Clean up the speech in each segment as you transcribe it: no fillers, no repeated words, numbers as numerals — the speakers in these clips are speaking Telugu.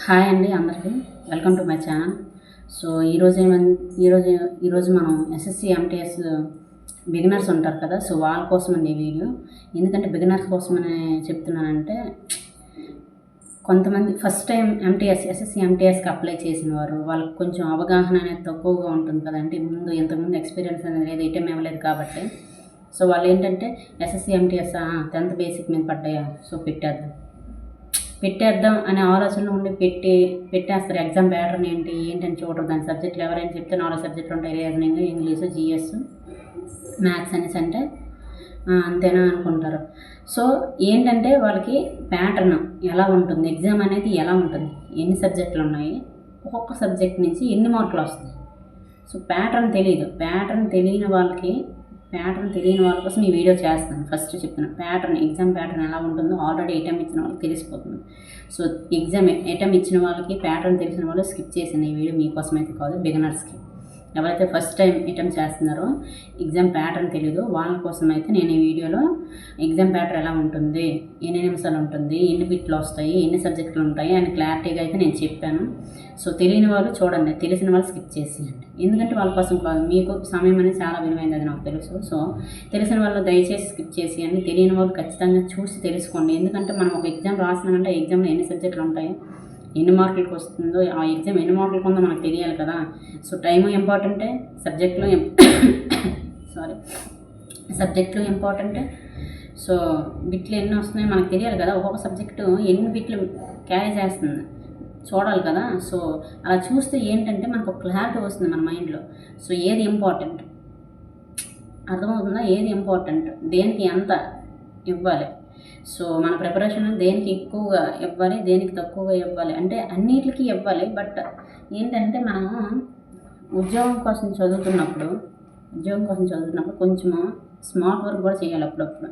హాయ్ అండి అందరికీ welcome to my channel. So ఈరోజు మనం ఎస్ఎస్సి ఎంటీఎస్ బిగినర్స్ ఉంటారు కదా, సో వాళ్ళ కోసం అండి ఈ వీడియో. ఎందుకంటే బిగినర్స్ కోసమని చెప్తున్నానంటే, కొంతమంది ఫస్ట్ టైం ఎస్ఎస్సి ఎంటీఎస్కి అప్లై చేసిన వారు వాళ్ళకి కొంచెం అవగాహన అనేది తక్కువగా ఉంటుంది కదా. అంటే ఇంతకుముందు ఎక్స్పీరియన్స్ అనేది లేదు, ఐటెం ఇవ్వలేదు కాబట్టి. సో వాళ్ళు ఏంటంటే ఎస్ఎస్సి ఎంటీఎస్ 10th బేసిక్ మీద పడ్డాయా, సో పెట్టేద్దాం అనే ఆలోచనలో ఉండి పెట్టేస్తారు. ఎగ్జామ్ ప్యాటర్న్ ఏంటని చూడరు. దాని సబ్జెక్టులు ఎవరైనా చెప్తే 4 సబ్జెక్టులు ఉంటాయి: రీజనింగ్, ఇంగ్లీషు, జీఎస్, మ్యాథ్స్ అనేసి. అంటే అంతేనా అనుకుంటారు. సో ఏంటంటే వాళ్ళకి ప్యాటర్న్ ఎలా ఉంటుంది, ఎగ్జామ్ అనేది ఎలా ఉంటుంది, ఎన్ని సబ్జెక్టులు ఉన్నాయి, ఒక్కొక్క సబ్జెక్ట్ నుంచి ఎన్ని మార్కులు వస్తాయి. సో ప్యాటర్న్ తెలియని వాళ్ళ కోసం ఈ వీడియో చేస్తాను. ఫస్ట్ చెప్తున్నాను, ఎగ్జామ్ ప్యాటర్న్ ఎలా ఉంటుందో ఆల్రెడీ ఐటమ్ ఇచ్చిన వాళ్ళకి తెలిసిపోతుంది. సో ఎగ్జామ్ ఐటమ్ ఇచ్చిన వాళ్ళకి ప్యాటర్న్ తెలిసిన వాళ్ళు స్కిప్ చేసిన ఈ వీడియో మీకోసం అయితే కాదు, బిగినర్స్కి. ఎవరైతే ఫస్ట్ టైం అటెంప్ట్ చేస్తున్నారో, ఎగ్జామ్ ప్యాటర్న్ తెలీదు, వాళ్ళ కోసం అయితే నేను ఈ వీడియోలో ఎగ్జామ్ ప్యాటర్న్ ఎలా ఉంటుంది, ఎన్ని నిమిషాలు ఉంటుంది, ఎన్ని బిట్లు వస్తాయి, ఎన్ని సబ్జెక్టులు ఉంటాయి అని క్లారిటీగా అయితే నేను చెప్పాను. సో తెలియని వాళ్ళు చూడండి, తెలిసిన వాళ్ళు స్కిప్ చేసేయండి. ఎందుకంటే వాళ్ళ కోసం కాదు, మీకు సమయం అనేది చాలా విలువైంది, అది నాకు తెలుసు. సో తెలిసిన వాళ్ళు దయచేసి స్కిప్ చేసేయండి. తెలియని వాళ్ళు ఖచ్చితంగా చూసి తెలుసుకోండి. ఎందుకంటే మనం ఒక ఎగ్జామ్ రాసినామంటే ఆ ఎగ్జామ్లో ఎన్ని సబ్జెక్టులు ఉంటాయో, ఎన్ని మార్కులకు వస్తుందో, ఆ ఎగ్జామ్ ఎన్ని మార్కులకు ఉందో మనకు తెలియాలి కదా. సో టైము ఇంపార్టెంటే, సబ్జెక్టులు ఇంపార్టెంటే. సో బిట్లు ఎన్ని వస్తున్నాయో మనకు తెలియాలి కదా. ఒక్కొక్క సబ్జెక్టు ఎన్ని బిట్లు క్యారీ చేస్తుంది చూడాలి కదా. సో అలా చూస్తే ఏంటంటే మనకు ఒక క్లారిటీ వస్తుంది మన మైండ్లో. సో ఏది ఇంపార్టెంట్ అర్థమవుతుందా, ఏది ఇంపార్టెంట్, దేనికి ఎంత ఇవ్వాలి. సో మన ప్రిపరేషన్ దేనికి ఎక్కువగా ఇవ్వాలి, దేనికి తక్కువగా ఇవ్వాలి అంటే అన్నిటికీ ఇవ్వాలి. బట్ ఏంటంటే మనం ఉద్యోగం కోసం చదువుతున్నప్పుడు కొంచెము స్మార్ట్ వర్క్ కూడా చేయాలి అప్పుడప్పుడు.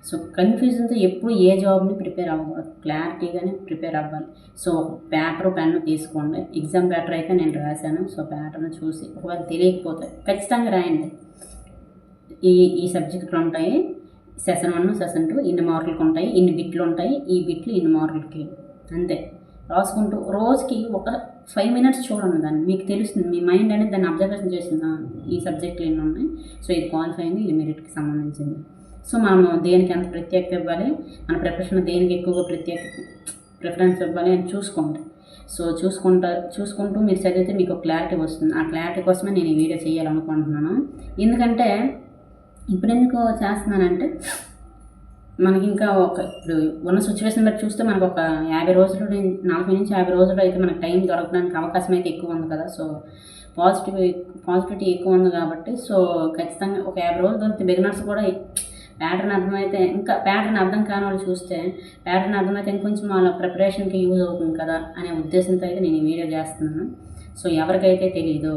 సో కన్ఫ్యూజన్తో ఎప్పుడు ఏ జాబ్ని ప్రిపేర్ అవ్వకూడదు, క్లారిటీగానే ప్రిపేర్ అవ్వాలి. సో పేపర్ పెన్ను తీసుకోండి. ఎగ్జామ్ పేపర్ అయితే నేను రాశాను. సో పేపర్ను చూసి ఒకవేళ తెలియకపోతే ఖచ్చితంగా రాయండి. ఈ సబ్జెక్టులు ఉంటాయి, సెషన్ 1, సెషన్ 2 ఇన్ని మార్కులకు ఉంటాయి, ఇన్ని బిట్లు ఉంటాయి, ఈ బిట్లు ఇన్ని మార్కులకి, అంతే రాసుకుంటూ రోజుకి ఒక 5 minutes చూడండి. దాన్ని మీకు తెలుస్తుంది, మీ మైండ్ అనేది దాన్ని అబ్జర్వేషన్ చేసిందా, ఈ సబ్జెక్టులు ఎన్ని ఉన్నాయి, సో ఇది క్వాలిఫై అయింది, ఇది మెరిట్కి సంబంధించింది. సో మనం దేనికి ఎంత ప్రత్యేకత ఇవ్వాలి, మన ప్రిపరేషన్ దేనికి ఎక్కువగా ప్రిఫరెన్స్ ఇవ్వాలి అని చూసుకోండి. సో చూసుకుంటూ మీరు చదివితే మీకు క్లారిటీ వస్తుంది. ఆ క్లారిటీ కోసమే నేను ఈ వీడియో చేయాలనుకుంటున్నాను. ఎందుకంటే ఇప్పుడు ఎందుకు చేస్తున్నానంటే, మనకి ఇంకా ఇప్పుడు ఉన్న సిచ్యువేషన్ బట్టి చూస్తే మనకు ఒక 40 రోజులు 40 నుంచి 50 రోజులు అయితే మనకు టైం దొరకడానికి అవకాశం అయితే ఎక్కువ ఉంది కదా. సో పాజిటివిటీ ఎక్కువ ఉంది కాబట్టి, సో ఖచ్చితంగా ఒక 50 రోజులు దొరికితే బిగినర్స్ కూడా ప్యాటర్న్ అర్థమైతే, ఇంకా ప్యాటర్న్ అర్థం కాని వాళ్ళు చూస్తే ప్యాటర్న్ అర్థమైతే ఇంకొంచెం వాళ్ళ ప్రిపరేషన్కి యూజ్ అవుతుంది కదా అనే ఉద్దేశంతో అయితే నేను ఈ వీడియో చేస్తున్నాను. సో ఎవరికైతే తెలీదో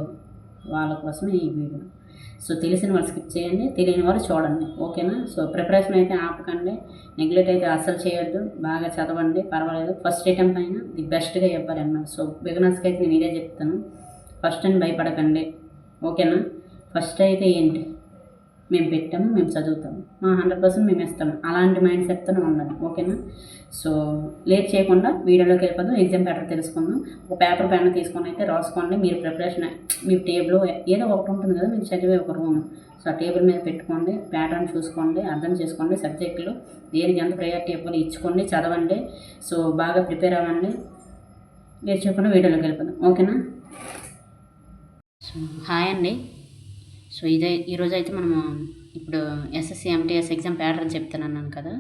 వాళ్ళ కోసమే ఈ వీడియో. సో తెలిసిన వాళ్ళు స్కిప్ చేయండి, తెలియని వాళ్ళు చూడండి, ఓకేనా. సో ప్రిపరేషన్ అయితే ఆపకండి, నెగ్లెక్ట్ అయితే అస్సలు చేయొద్దు, బాగా చదవండి, పర్వాలేదు. ఫస్ట్ అటెంప్ట్ అయినా ది బెస్ట్గా ఇవ్వాలి అన్నమాట. సో బిగినర్స్కి అయితే నేను ఇదే చెప్తాను, ఫస్ట్ అని భయపడకండి, ఓకేనా. ఫస్ట్ అయితే ఏంటి, మేము పెట్టాము, మేము చదువుతాము, 100% మేము ఇస్తాము, అలాంటి మైండ్ సెట్తోనే ఉండాలి, ఓకేనా. సో లేట్ చేయకుండా వీడియోలోకి వెళ్ళిపోదాం, ఎగ్జామ్ పేపర్ తెలుసుకుందాం. ఒక పేపర్ పెన్ తీసుకొని అయితే రాసుకోండి. మీరు ప్రిపరేషన్ మీ టేబుల్ ఏదో ఒకటి ఉంటుంది కదా, మీరు చదివే ఒక రూమ్. సో ఆ టేబుల్ మీద పెట్టుకోండి, ప్యాటర్న్ చూసుకోండి, అర్థం చేసుకోండి, సబ్జెక్టులు దేనికి ఎంత ప్రయారిటీ ఇవ్వాలి ఇచ్చుకోండి, చదవండి. సో బాగా ప్రిపేర్ అవ్వండి. లేట్ చేయకుండా వీడియోలోకి వెళ్ళిపోదాం, ఓకేనా. సో హాయ్ అండి. సో ఈరోజు అయితే మనము ఇప్పుడు ఎస్ఎస్సి ఎంటీఎస్ ఎగ్జామ్ ప్యాటర్న్ చెప్తానన్నాను కదా.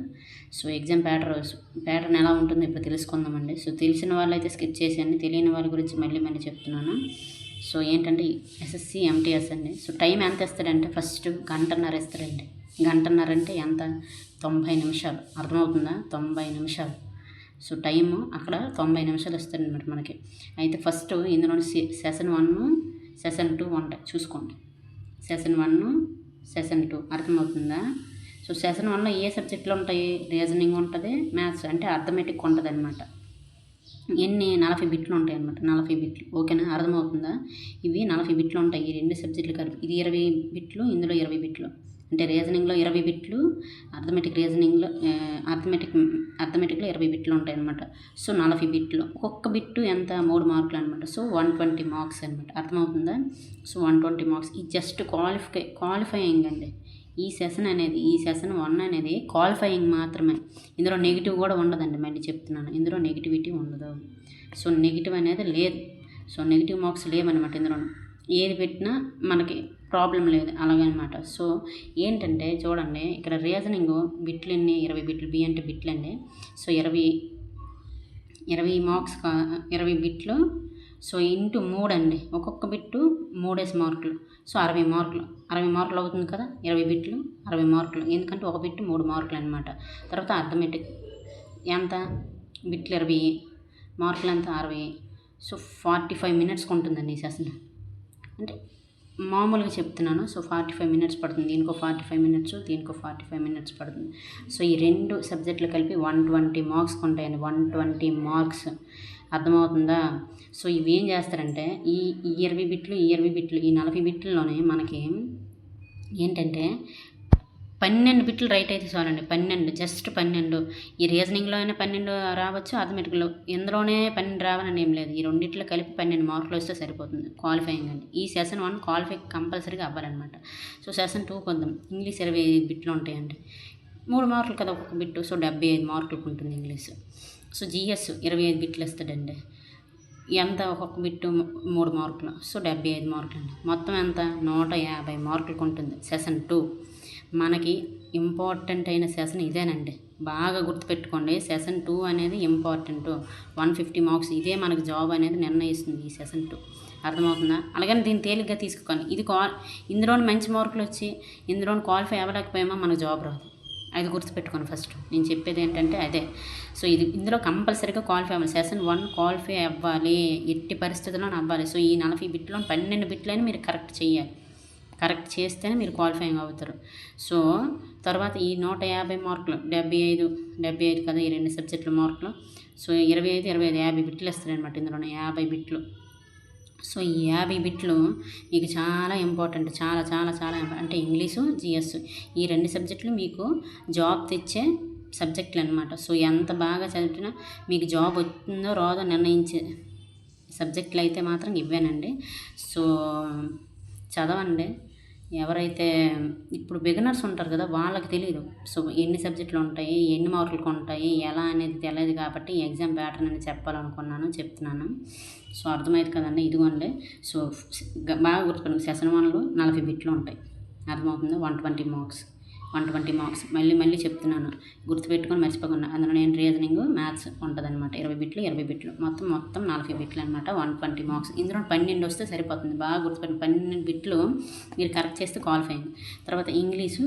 సో ఎగ్జామ్ ప్యాటర్న్ ఎలా ఉంటుందో ఇప్పుడు తెలుసుకుందామండి. సో తెలిసిన వాళ్ళు అయితే స్కిప్ చేసేయండి, తెలియని వాళ్ళ గురించి మళ్ళీ చెప్తున్నాను. సో ఏంటంటే ఎస్ఎస్సి ఎంటీఎస్ అండి. సో టైం ఎంత ఇస్తాడంటే, ఫస్ట్ 1.5 ఇస్తాడండి. 1.5 అంటే ఎంత, 90 నిమిషాలు. అర్థమవుతుందా, 90 నిమిషాలు. సో టైము అక్కడ 90 నిమిషాలు ఇస్తాడనమాట మనకి. అయితే ఫస్ట్ ఇందులో సెషన్ 1, సెషన్ 2 ఉంటాయి, చూసుకోండి. సెషన్ 1, సెషన్ 2 అర్థమవుతుందా. సో సెషన్ 1లో ఏ సబ్జెక్టులు ఉంటాయి, రీజనింగ్ ఉంటుంది, మ్యాథ్స్ అంటే అర్థమెటిక్ ఉంటుంది అనమాట. 40 బిట్లు ఉంటాయి అనమాట, 40 బిట్లు, ఓకేనా. అర్థమవుతుందా, ఇవి 40 బిట్లు ఉంటాయి, ఈ 2 సబ్జెక్టులు కలిపి. ఇది 20 బిట్లు, ఇందులో 20 బిట్లు, అంటే రీజనింగ్లో 20 బిట్లు, అర్థమెటిక్లో 20 బిట్లు ఉంటాయి అనమాట. సో 40 బిట్లు, ఒక్కొక్క బిట్టు ఎంత 3 మార్కులు అనమాట. సో 120 మార్క్స్ అనమాట. అర్థమవుతుందా? So 120 marks. ఇది జస్ట్ క్వాలిఫైయింగ్ అండి. ఈ సెషన్ 1 అనేది క్వాలిఫైయింగ్ మాత్రమే. ఇందులో నెగిటివ్ కూడా ఉండదండి. మళ్ళీ చెప్తున్నాను, ఇందులో నెగిటివిటీ ఉండదు. సో నెగిటివ్ అనేది లేదు. సో నెగిటివ్ మార్క్స్ లేవన్నమాట. ఇందులో ఏది పెట్టినా మనకి ప్రాబ్లం లేదు అలాగనమాట. సో ఏంటంటే చూడండి, ఇక్కడ రీజనింగ్ బిట్లు ఎన్ని, 20 బిట్లు. బి అంటే బిట్లు అండి. సో 20 మార్క్స్ 20 బిట్లు. సో ఇంటూ 3 అండి. ఒక్కొక్క బిట్టు 3 మార్కులు. సో 60 మార్కులు. 60 మార్కులు అవుతుంది కదా. 20 బిట్లు 60 మార్కులు. ఎందుకంటే ఒక బిట్టు 3 మార్కులు అనమాట. తర్వాత అర్థమెటిక్ ఎంత, బిట్లు 20 మార్కులు ఎంత 60. సో 45 మినిట్స్కి ఉంటుందండి ఈ సెషన్. అంటే మామూలుగా చెప్తున్నాను. సో 45 మినిట్స్ పడుతుంది. దీనికో 45 మినిట్స్, దీనికో 45 మినిట్స్ పడుతుంది. సో ఈ 2 సబ్జెక్టులు కలిపి 120 మార్క్స్కి ఉంటాయండి. 120 మార్క్స్. అర్థమవుతుందా? సో ఇవి ఏం చేస్తారంటే ఈ 20 బిట్లు, ఈ 40 బిట్లలోనే మనకి ఏంటంటే 12 బిట్లు రైట్ అయితే చాలండి. 12, జస్ట్ 12. ఈ రీజనింగ్లో అయినా 12 రావచ్చు, అర్థమెటిక్లో ఎందులోనే 12 రావాలని ఏం లేదు. ఈ రెండిట్లో కలిపి 12 మార్కులు వస్తే సరిపోతుంది. క్వాలిఫైయింగ్ అండి. ఈ సెషన్ 1 క్వాలిఫై కంపల్సరీగా అవ్వాలన్నమాట. సో సెషన్ 2 కొందాం. ఇంగ్లీష్ 25 బిట్లు ఉంటాయండి. 3 మార్కులు కదా ఒక్కొక్క బిట్టు. సో 75 మార్కులకు ఉంటుంది ఇంగ్లీష్. సో జిఎస్ 25 బిట్లు ఇస్తాడండి. ఎంత, ఒక్కొక్క బిట్టు 3 మార్కులు. సో 75 మార్కులు అండి. మొత్తం ఎంత, 150 మార్కులకు ఉంటుంది సెషన్ 2. మనకి ఇంపార్టెంట్ అయిన సెషన్ ఇదేనండి. బాగా గుర్తుపెట్టుకోండి. సెషన్ 2 అనేది ఇంపార్టెంట్. 150 మార్క్స్. ఇదే మనకు జాబ్ అనేది నిర్ణయిస్తుంది ఈ సెషన్ 2. అర్థమవుతుందా? అలాగని దీన్ని తేలిగ్గా తీసుకోండి. ఇందులోని మంచి మార్కులు వచ్చి ఇందులోని క్వాలిఫై అవ్వలేకపోయామో మనకు జాబ్ రాదు. అది గుర్తుపెట్టుకోండి ఫస్ట్. నేను చెప్పేది ఏంటంటే అదే. సో ఇందులో కంపల్సరీగా క్వాలిఫై అవ్వాలి. సెషన్ 1 క్వాలిఫై అవ్వాలి, ఎట్టి పరిస్థితుల్లో అవ్వాలి. సో ఈ 40 బిట్లో 12 బిట్లని మీరు కరెక్ట్ చేయాలి. కరెక్ట్ చేస్తేనే మీరు క్వాలిఫైయింగ్ అవుతారు. సో తర్వాత ఈ 150 మార్కులు, 75 కదా ఈ 2 సబ్జెక్టుల మార్కులు. సో 25, 50 బిట్లు ఇస్తారనమాట. ఇందులో 50 బిట్లు. సో ఈ 50 బిట్లు మీకు చాలా ఇంపార్టెంట్. చాలా చాలా చాలా అంటే ఇంగ్లీషు, జిఎస్ ఈ 2 సబ్జెక్టులు మీకు జాబ్ తెచ్చే సబ్జెక్టులు అనమాట. సో ఎంత బాగా చదివినా మీకు జాబ్ వస్తుందో రాదో నిర్ణయించే సబ్జెక్టులు అయితే మాత్రం ఇవ్వేనండి. సో చదవండి. ఎవరైతే ఇప్పుడు బిగినర్స్ ఉంటారు కదా, వాళ్ళకి తెలియదు. సో ఎన్ని సబ్జెక్టులు ఉంటాయి, ఎన్ని మార్కులకు ఉంటాయి, ఎలా అనేది తెలియదు. కాబట్టి ఎగ్జామ్ ప్యాటర్న్ అని చెప్తున్నాను. సో అర్థమైంది కదండి. ఇదిగోండి. సో బాగా గుర్తుపెట్టుకోండి. సెషన్ 1లో 40 బిట్లు ఉంటాయి. అర్థమవుతుందా? 120 మార్క్స్. మళ్ళీ చెప్తున్నాను, గుర్తుపెట్టుకొని మర్చిపోకుండా. అందులో నేను రీజనింగ్, మ్యాథ్స్ ఉంటుంది అనమాట. 20 బిట్లు మొత్తం 40 బిట్లు అనమాట. 120 మార్క్స్. ఇందులో 12 వస్తే సరిపోతుంది. బాగా గుర్తుపెట్టుకుని 12 బిట్లు మీరు కరెక్ట్ చేస్తే క్వాలిఫైయింగ్. తర్వాత ఇంగ్లీషు,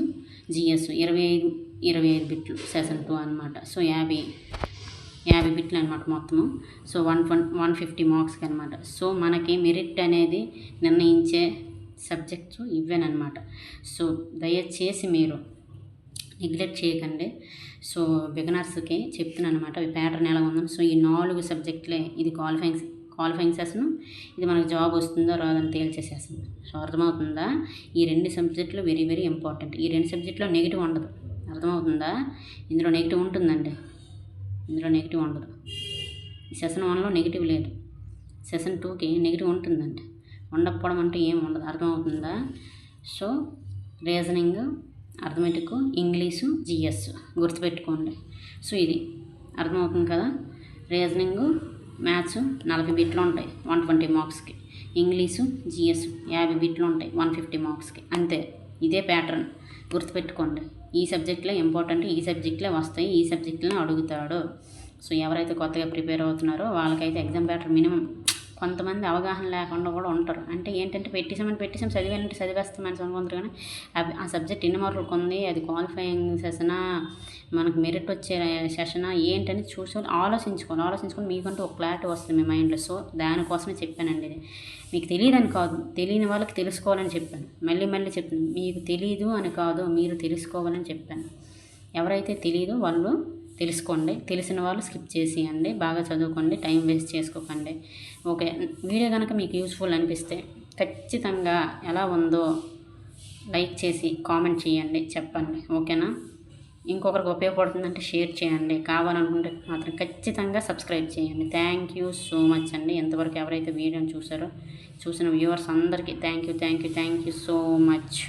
జిఎస్ 25 బిట్లు సెషన్ 2 అనమాట. సో 50 బిట్లు అనమాట మొత్తము. సో 150 మార్క్స్కి అనమాట. సో మనకి మెరిట్ అనేది నిర్ణయించే సబ్జెక్ట్స్ ఇవేనమాట. సో దయచేసి మీరు నెగ్లెక్ట్ చేయకండి. సో బిగినర్స్కి చెప్తున్నాను అనమాట. ఈ ప్యాటర్న్ ఎలా ఉందని. సో ఈ 4 సబ్జెక్టులే. ఇది క్వాలిఫైయింగ్ సెషన్. ఇది మనకు జాబ్ వస్తుందో రాదని తేల్చేసేస్తుంది. సో అర్థమవుతుందా? ఈ 2 సబ్జెక్టులు వెరీ వెరీ ఇంపార్టెంట్. ఈ 2 సబ్జెక్టులో నెగిటివ్ ఉండదు. అర్థమవుతుందా? ఇందులో నెగిటివ్ ఉంటుందండి. ఇందులో నెగిటివ్ ఉండదు. ఈ సెషన్ 1లో నెగిటివ్ లేదు. సెషన్ 2కి నెగిటివ్ ఉంటుందండి. ఉండకపోవడం అంటే ఏం ఉండదు. అర్థమవుతుందా? So reasoning, arithmetic, English, GS గుర్తుపెట్టుకోండి. సో ఇది అర్థమవుతుంది కదా. రీజనింగ్, మ్యాథ్స్ 40 బిట్లు ఉంటాయి 120 మార్క్స్కి. ఇంగ్లీషు, జిఎస్ 50 బిట్లు ఉంటాయి 150 మార్క్స్కి. అంతే. ఇదే ప్యాటర్న్ గుర్తుపెట్టుకోండి. ఈ సబ్జెక్టులే ఇంపార్టెంట్, ఈ సబ్జెక్టులే వస్తాయి, ఈ సబ్జెక్టులను అడుగుతాడు. సో ఎవరైతే కొత్తగా ప్రిపేర్ అవుతున్నారో వాళ్ళకైతే ఎగ్జామ్ ప్యాటర్న్ మినిమం. కొంతమంది అవగాహన లేకుండా కూడా ఉంటారు. అంటే ఏంటంటే పెట్టేసాం చదివేస్తామని అనుకుంటారు. కానీ ఆ సబ్జెక్ట్ ఎన్ని మార్కులకు ఉంది, అది క్వాలిఫైయింగ్ సెషనా, మనకు మెరిట్ వచ్చే సెషనా ఏంటని ఆలోచించుకొని మీకంటూ ఒక క్లారిటీ వస్తుంది మీ మైండ్లో. సో దానికోసమే చెప్పానండి. ఇది మీకు తెలియదని కాదు, తెలియని వాళ్ళకి తెలుసుకోవాలని చెప్పాను. మళ్ళీ చెప్తాను, మీకు తెలియదు అని కాదు, మీరు తెలుసుకోవాలని చెప్పాను. ఎవరైతే తెలియదో వాళ్ళు తెలుసుకోండి, తెలిసిన వాళ్ళు స్కిప్ చేసేయండి. బాగా చదువుకోండి, టైం వేస్ట్ చేసుకోకండి. ఓకే, వీడియో కనుక మీకు యూస్ఫుల్ అనిపిస్తే ఖచ్చితంగా ఎలా ఉందో లైక్ చేసి కామెంట్ చేయండి, చెప్పండి. ఓకేనా? ఇంకొకరికి ఉపయోగపడుతుందంటే షేర్ చేయండి. కావాలనుకుంటే మాత్రం ఖచ్చితంగా సబ్స్క్రైబ్ చేయండి. థ్యాంక్ యూ సో మచ్ అండి. ఎంతవరకు ఎవరైతే వీడియోని చూసిన వ్యూవర్స్ అందరికీ థ్యాంక్ యూ సో మచ్.